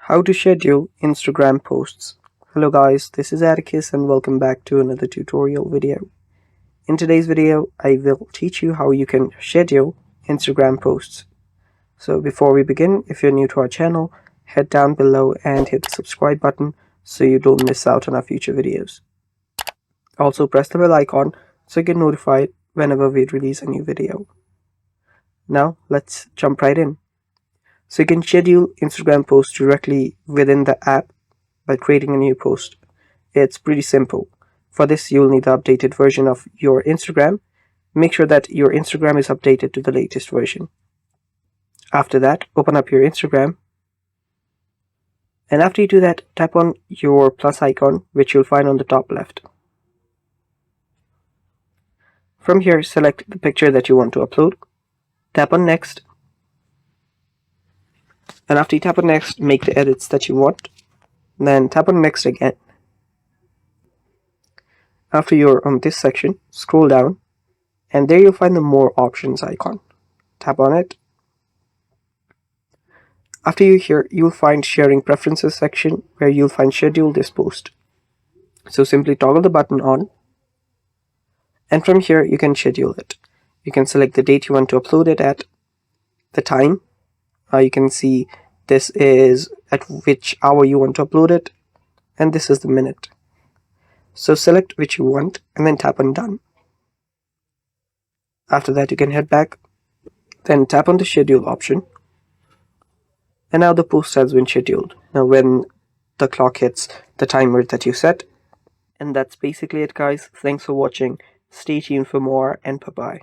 How to schedule Instagram posts. Hello guys, this is Atticus and welcome back to another tutorial video. In today's video, I will teach you how you can schedule Instagram posts. So before we begin, if you're new to our channel, head down below and hit the subscribe button so you don't miss out on our future videos. Also press the bell icon so you get notified whenever we release a new video. Now let's jump right in. So you can schedule Instagram posts directly within the app by creating a new post. It's pretty simple. For this, you'll need the updated version of your Instagram. Make sure that your Instagram is updated to the latest version. After that, open up your Instagram. And after you do that, tap on your plus icon, which you'll find on the top left. From here, select the picture that you want to upload. Tap on next. And after you tap on next, make the edits that you want. Then tap on next again. After you're on this section, scroll down, and there you'll find the more options icon. Tap on it. After you're here, you'll find sharing preferences section where you'll find schedule this post. So simply toggle the button on, and from here you can schedule it. You can select the date you want to upload it at, the time. You can see this is at which hour you want to upload it, and this is the minute. So select which you want and then tap on done. After that, you can head back, then tap on the schedule option, and now the post has been scheduled. Now when the clock hits the timer that you set. And that's basically it guys. Thanks for watching. Stay tuned for more and bye bye.